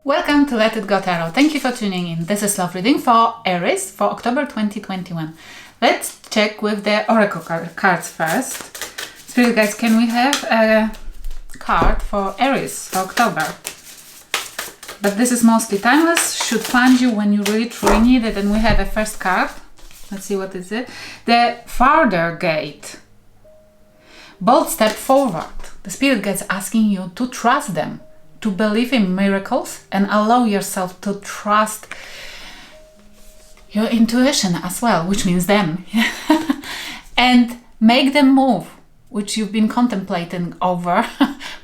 Welcome to Let It Go Tarot. Thank you for tuning in. This is love reading for Aries for October 2021. Let's check with the oracle cards first. Spirit guides, can we have a card for Aries for October? But this is mostly timeless, should find you when you really truly need it. And we have a first card. Let's see what is it. The Farther Gate. Bold step forward. The Spirit guides asking you to trust them, to believe in miracles and allow yourself to trust your intuition as well, which means them. And make them move, which you've been contemplating over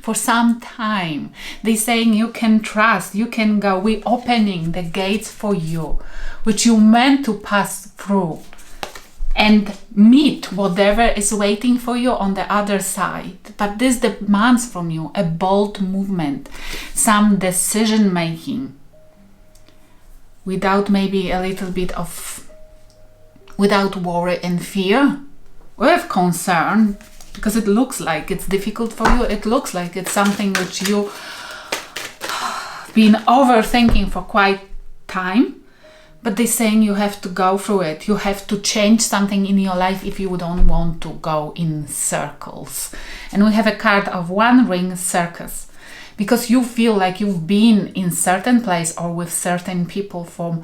for some time. They're saying you can trust, you can go. We're opening the gates for you, which you meant to pass through and meet whatever is waiting for you on the other side. But this demands from you a bold movement, some decision making, without maybe a little bit of, without worry and fear, with concern, because it looks like it's difficult for you. It looks like it's something which you've been overthinking for quite time. But they're saying you have to go through it. You have to change something in your life if you don't want to go in circles. And we have a card of One Ring Circus. Because you feel like you've been in certain place or with certain people for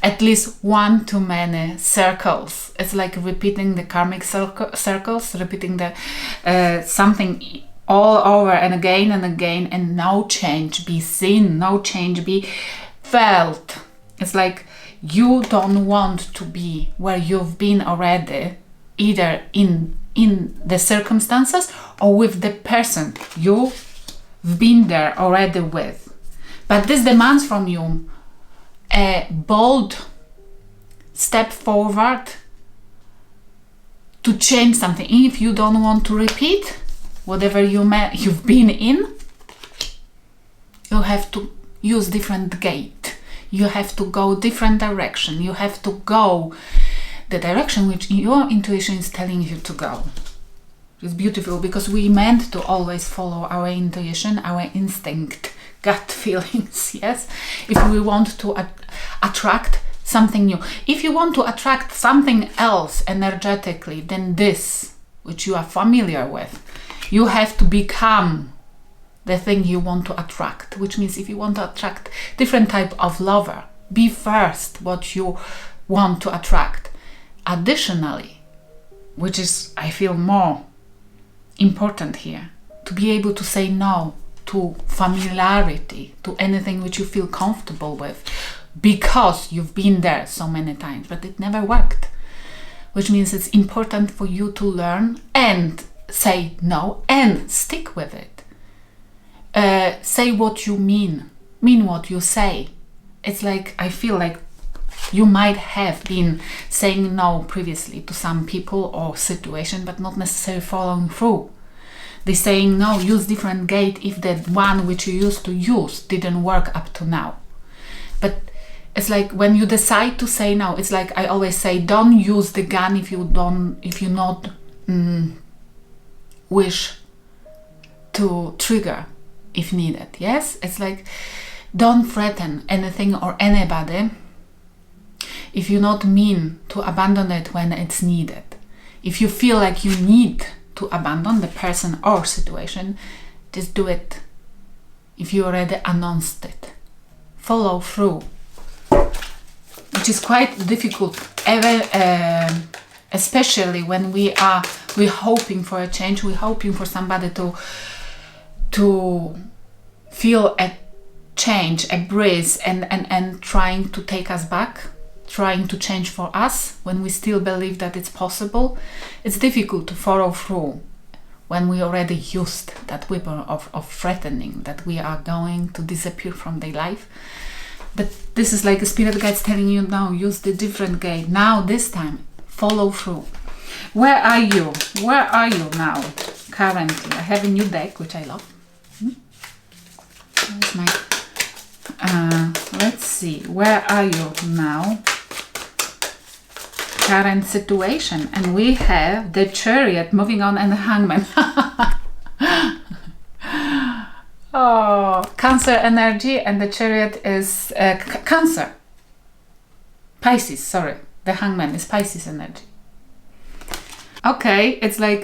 at least one too many circles. It's like repeating the karmic circles, repeating the something all over and again, and no change be seen, no change be felt. It's like you don't want to be where you've been already, either in the circumstances or with the person you've been there already with. But this demands from you a bold step forward to change something. If you don't want to repeat whatever you've been in, you have to use different gate. You have to go different direction. You have to go the direction which your intuition is telling you to go. It's beautiful because we meant to always follow our intuition, our instinct, gut feelings, yes? If we want to attract something new. If you want to attract something else energetically than this, which you are familiar with, you have to become the thing you want to attract, which means if you want to attract different type of lover, be first what you want to attract. Additionally, which is, I feel, more important here, to be able to say no to familiarity, to anything which you feel comfortable with, because you've been there so many times, but it never worked. Which means it's important for you to learn and say no and stick with it. Say what you mean what you say. It's like, I feel like you might have been saying no previously to some people or situation, but not necessarily following through. They're saying no, use different gate if the one which you used to use didn't work up to now. But it's like when you decide to say no, it's like I always say, don't use the gun if you not wish to trigger if needed. Yes, it's like don't threaten anything or anybody if you not mean to abandon it when it's needed. If you feel like you need to abandon the person or situation, just do it. If you already announced it, follow through, which is quite difficult, especially when we're hoping for a change, we're hoping for somebody to feel a change, a breeze, and trying to take us back, trying to change for us when we still believe that it's possible. It's difficult to follow through when we already used that weapon of threatening that we are going to disappear from their life. But this is like a spirit guides telling you now, use the different gate. Now, this time, follow through. Where are you? Where are you now, currently? I have a new deck, which I love. Where's my... let's see. Where are you now? Current situation. And we have the Chariot, moving on, and the Hangman. Oh, Cancer energy, and the Chariot is Cancer. Pisces, sorry. The Hangman is Pisces energy. Okay, it's like,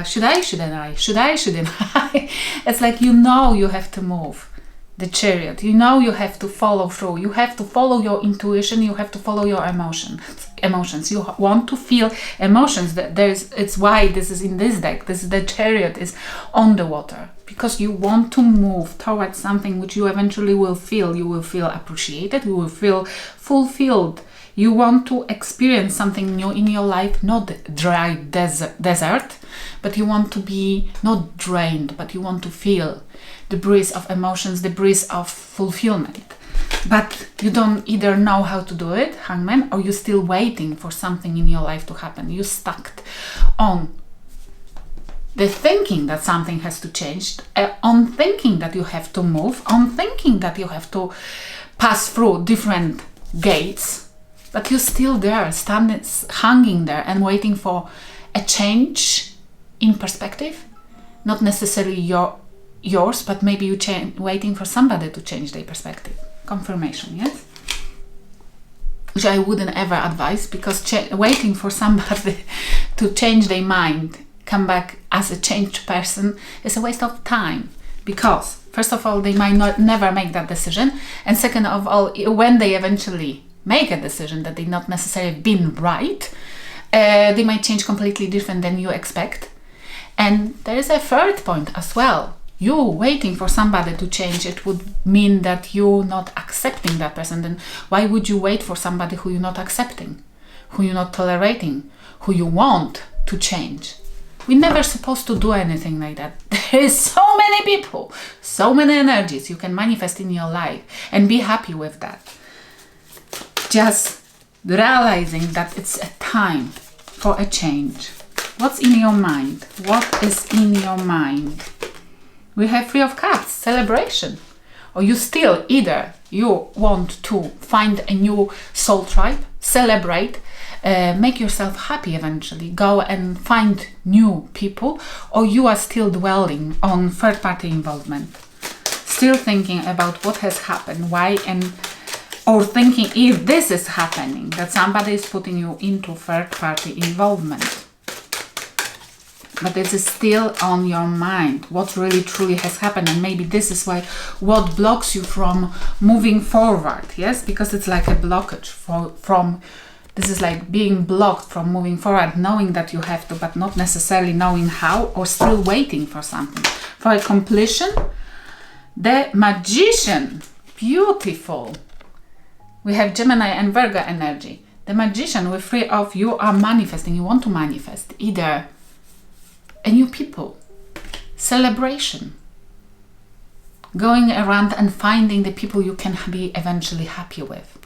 should I, shouldn't I? Should I, shouldn't I? It's like, you know you have to move. The Chariot, you know you have to follow through. You have to follow your intuition. You have to follow your emotions. You want to feel emotions. It's why this is in this deck. The Chariot is on the water. Because you want to move towards something which you eventually will feel. You will feel appreciated. You will feel fulfilled. You want to experience something new in your life, not dry desert, but you want to be not drained, but you want to feel the breeze of emotions, the breeze of fulfillment. But you don't either know how to do it, Hangman, or you're still waiting for something in your life to happen. You're stuck on the thinking that something has to change, on thinking that you have to move, on thinking that you have to pass through different gates. But you're still there, hanging there and waiting for a change in perspective. Not necessarily yours, but maybe you're waiting for somebody to change their perspective. Confirmation, yes? Which I wouldn't ever advise, because waiting for somebody to change their mind, come back as a changed person, is a waste of time. Because, first of all, they might never make that decision. And second of all, when they eventually make a decision that they not necessarily been right, they might change completely different than you expect. And there is a third point as well. You waiting for somebody to change, it would mean that you're not accepting that person. Then why would you wait for somebody who you're not accepting, who you're not tolerating, who you want to change? We're never supposed to do anything like that. There is so many people, so many energies you can manifest in your life and be happy with that. Just realizing that it's a time for a change. What's in your mind? What is in your mind? We have Three of Cups, celebration. Or you still, either you want to find a new soul tribe, celebrate, make yourself happy eventually, go and find new people, or you are still dwelling on third-party involvement. Still thinking about what has happened, why, and or thinking if this is happening, that somebody is putting you into third-party involvement. But this is still on your mind, what really truly has happened. And maybe this is why what blocks you from moving forward, yes? Because it's like a blockage from this is like being blocked from moving forward, knowing that you have to, but not necessarily knowing how, or still waiting for something. For a completion, the Magician, beautiful. We have Gemini and Virgo energy. The Magician with Three of, you are manifesting, you want to manifest either a new people, celebration, going around and finding the people you can be eventually happy with.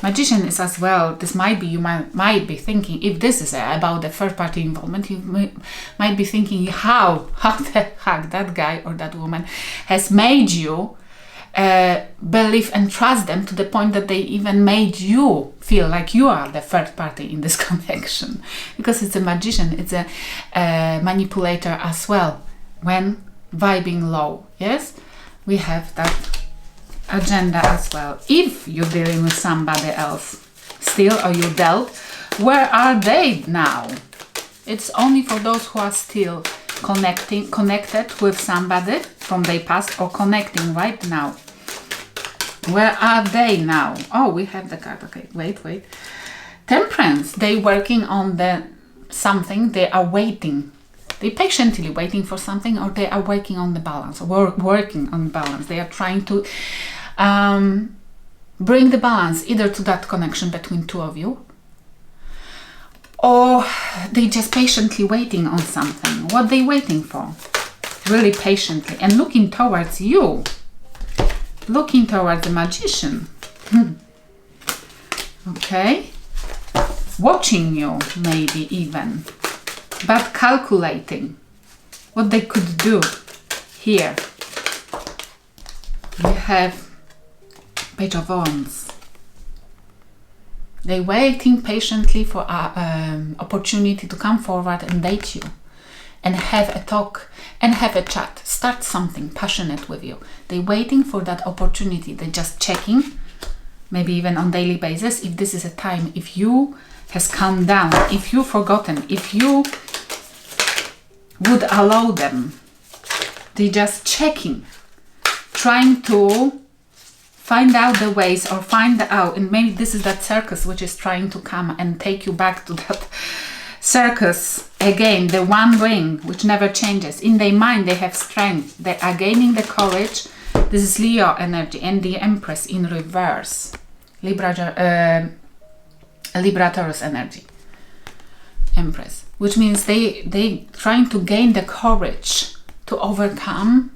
Magician is as well, this might be, you might be thinking, if this is about the third party involvement, you might be thinking how the heck that guy or that woman has made you believe and trust them to the point that they even made you feel like you are the third party in this connection. Because it's a magician, it's a manipulator as well, when vibing low, yes? We have that agenda as well. If you're dealing with somebody else still, or you dealt, where are they now? It's only for those who are still connected with somebody from their past, or connecting right now. Where are they now? Oh, we have the card. Okay, wait. Temperance. They working on something. They are waiting. They patiently waiting for something, or they are working on the balance. Working on balance. They are trying to bring the balance either to that connection between two of you, or they just patiently waiting on something. What they waiting for? Really patiently and looking towards you. Looking towards the Magician. Okay. Watching you, maybe even. But calculating what they could do here. We have Page of Wands. They're waiting patiently for an opportunity to come forward and date you. and have a talk and have a chat. Start something passionate with you. They're waiting for that opportunity. They're just checking, maybe even on daily basis, if this is a time, if you has calmed down, if you've forgotten, if you would allow them. They're just checking, trying to find out the ways, or find out, and maybe this is that circus which is trying to come and take you back to that circus again, the one ring which never changes. In their mind they have strength, they are gaining the courage. This is Leo energy, and the Empress in reverse, Libra Taurus energy, Empress, which means they trying to gain the courage to overcome.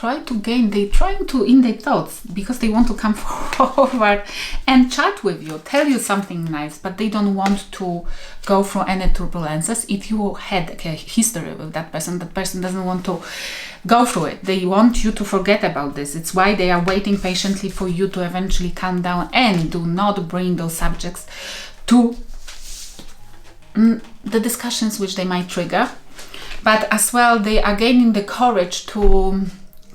They're trying to, in their thoughts, because they want to come forward and chat with you, tell you something nice, but they don't want to go through any turbulences. If you had a history with that person doesn't want to go through it. They want you to forget about this. It's why they are waiting patiently for you to eventually calm down, and do not bring those subjects to the discussions which they might trigger. But as well, they are gaining the courage to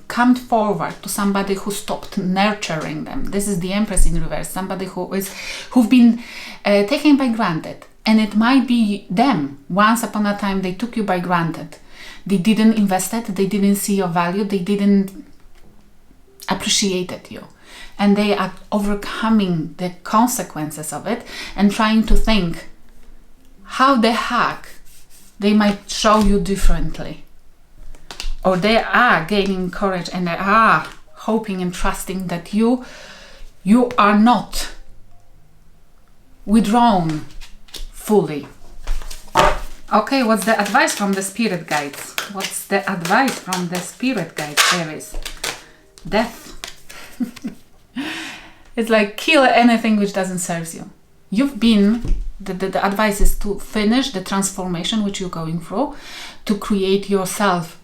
come forward to somebody who stopped nurturing them. This is the Empress in reverse, somebody who've been taken by granted, and it might be them. Once upon a time they took you by granted. They didn't invest it, they didn't see your value, they didn't appreciate you, and they are overcoming the consequences of it and trying to think how the heck they might show you differently. Or they are gaining courage, and they are hoping and trusting that you are not withdrawn fully. Okay, what's the advice from the spirit guides? What's the advice from the spirit guides, Aries? Death. It's like kill anything which doesn't serve you. You've been, the advice is to finish the transformation which you're going through, to create yourself,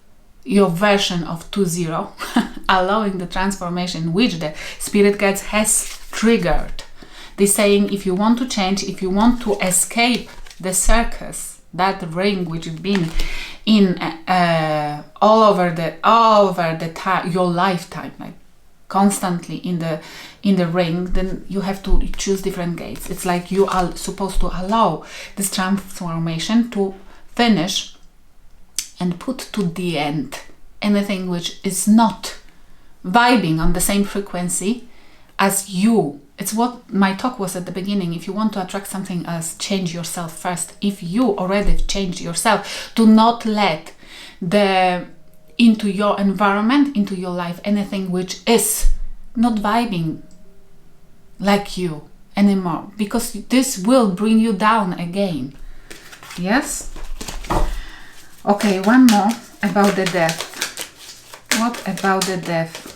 your version of 2.0, allowing the transformation which the spirit guides has triggered. They're saying if you want to change, if you want to escape the circus, that ring which you've been in all over the time, your lifetime, like constantly in the ring, then you have to choose different gates. It's like you are supposed to allow this transformation to finish and put to the end anything which is not vibing on the same frequency as you. It's what my talk was at the beginning. If you want to attract something else, change yourself first. If you already changed yourself, do not let into your environment, into your life, anything which is not vibing like you anymore, because this will bring you down again. Yes? Okay, one more about the death. What about the death?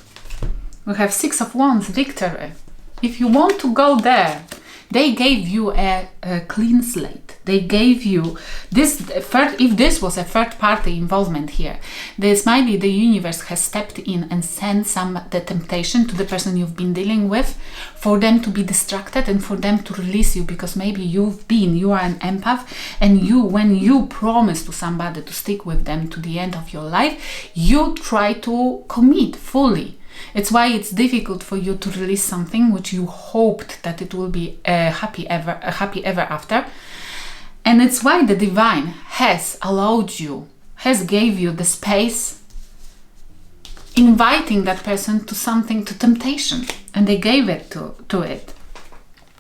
We have Six of Wands, victory. If you want to go there, they gave you a clean slate. They gave you this. If this was a third party involvement here, this might be the universe has stepped in and sent the temptation to the person you've been dealing with, for them to be distracted and for them to release you, because maybe you are an empath, and when you promise to somebody to stick with them to the end of your life, you try to commit fully. It's why it's difficult for you to release something which you hoped that it will be a happy ever after. And it's why the divine has gave you the space, inviting that person to something, to temptation, and they gave it to it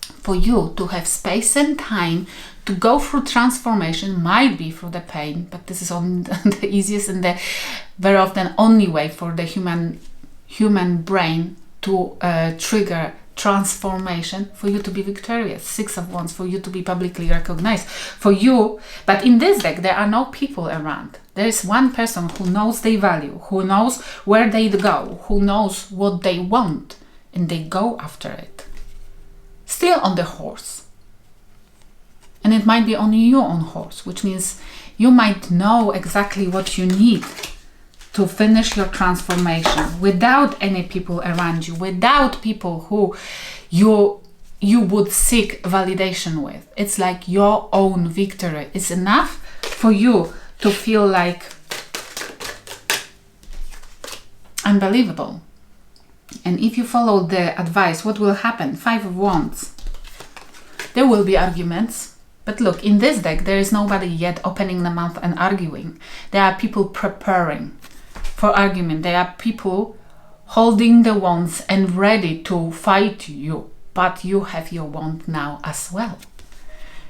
for you to have space and time to go through transformation. Might be through the pain, but this is on the easiest and the very often only way for the human brain to trigger transformation, for you to be victorious. Six of Wands, for you to be publicly recognized, for you. But in this deck there are no people around. There is one person who knows their value, who knows where they go, who knows what they want, and they go after it, still on the horse. And it might be only you on horse, which means you might know exactly what you need to finish your transformation without any people around you, without people who you you would seek validation with. It's like your own victory is enough for you to feel like unbelievable. And if you follow the advice, what will happen? 5 of Wands. There will be arguments. But look, in this deck, there is nobody yet opening the mouth and arguing. There are people preparing for argument. There are people holding the wands and ready to fight you. But you have your wand now as well.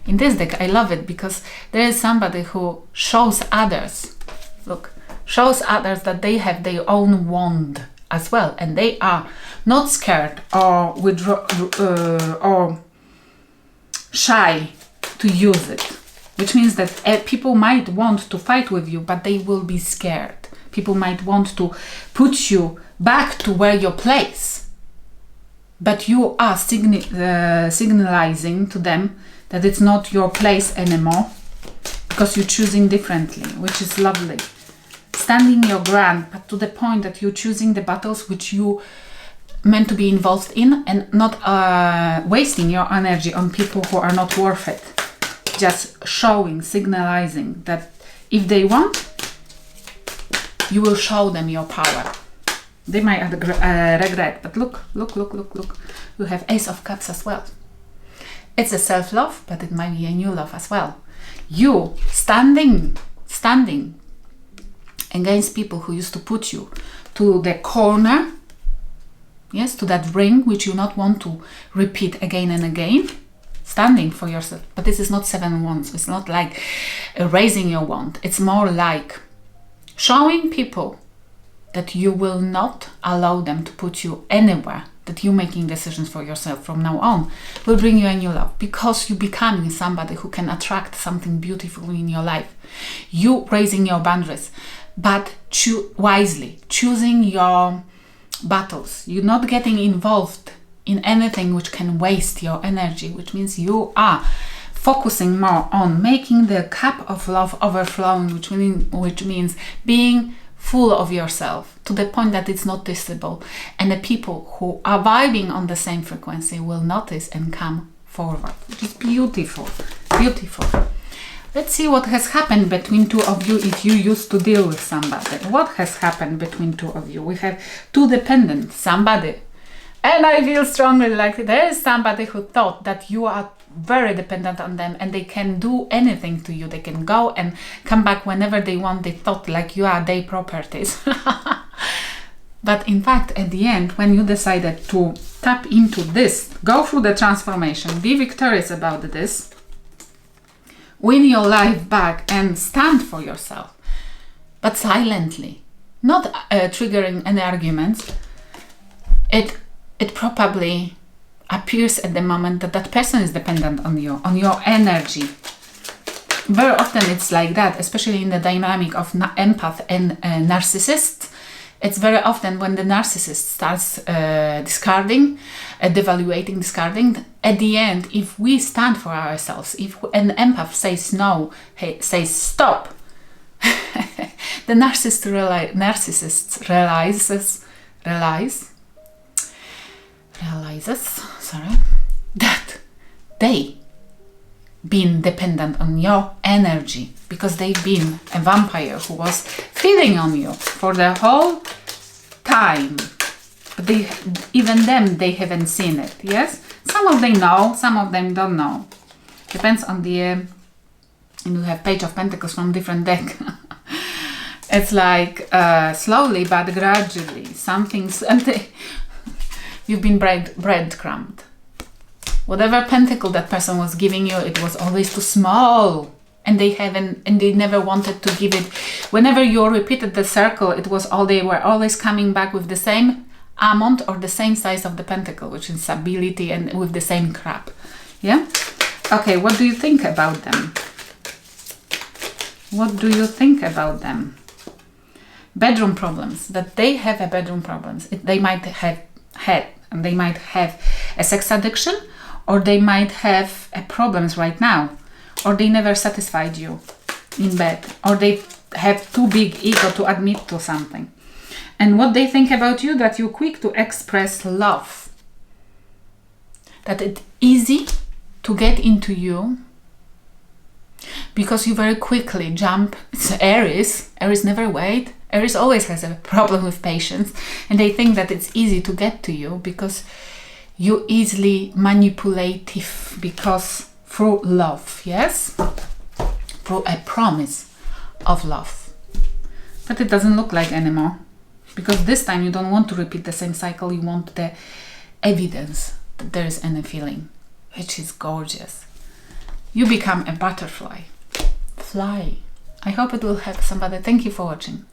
In this deck, I love it because there is somebody who shows others, look, shows others that they have their own wand as well. And they are not scared or or shy to use it. Which means that people might want to fight with you, but they will be scared. People might want to put you back to where your place. But you are signalizing to them that it's not your place anymore because you're choosing differently, which is lovely. Standing your ground, but to the point that you're choosing the battles which you meant to be involved in and not wasting your energy on people who are not worth it. Just showing, signalizing that if they want, you will show them your power. They might regret, but look. You have Ace of Cups as well. It's a self-love, but it might be a new love as well. You standing against people who used to put you to the corner, yes, to that ring which you not want to repeat again and again. Standing for yourself. But this is not 7 wands. It's not like raising your wand. It's more like showing people that you will not allow them to put you anywhere, that you making decisions for yourself from now on will bring you a new love because you're becoming somebody who can attract something beautiful in your life. You raising your boundaries, but wisely, choosing your battles. You're not getting involved in anything which can waste your energy, which means you are focusing more on making the cup of love overflowing, which means being full of yourself to the point that it's noticeable, and the people who are vibing on the same frequency will notice and come forward, which is beautiful. Let's see what has happened between two of you if you used to deal with somebody. What has happened between two of you? We have two dependent, somebody. And I feel strongly like there is somebody who thought that you are very dependent on them and they can do anything to you. They can go and come back whenever they want. They thought like you are their properties. But in fact, at the end, when you decided to tap into this, go through the transformation, be victorious about this, win your life back and stand for yourself, but silently, not triggering any arguments, it probably appears at the moment that that person is dependent on you, on your energy. Very often it's like that, especially in the dynamic of empath and narcissist. It's very often when the narcissist starts discarding, discarding, at the end, if we stand for ourselves, if an empath says no, says stop, the narcissist realizes that they been dependent on your energy because they've been a vampire who was feeding on you for the whole time. But even them, they haven't seen it, yes? Some of them know, some of them don't know. Depends on the... and we have Page of Pentacles from different deck. It's like slowly but gradually. Some things... You've been breadcrumbed. Whatever pentacle that person was giving you, it was always too small. And they never wanted to give it. Whenever you repeated the circle, they were always coming back with the same amount or the same size of the pentacle, which is ability, and with the same crap. Yeah? Okay, what do you think about them? What do you think about them? Bedroom problems. That they have a bedroom problems. They might have had, and they might have a sex addiction, or they might have problems right now, or they never satisfied you in bed, or they have too big ego to admit to something. And what they think about you, that you're quick to express love, that it's easy to get into you because you very quickly jump. It's Aries. Aries never wait. Aries always has a problem with patience, and they think that it's easy to get to you because you easily manipulative, because through love, yes? Through a promise of love. But it doesn't look like anymore, because this time you don't want to repeat the same cycle. You want the evidence that there is any feeling, which is gorgeous. You become a butterfly. Fly. I hope it will help somebody. Thank you for watching.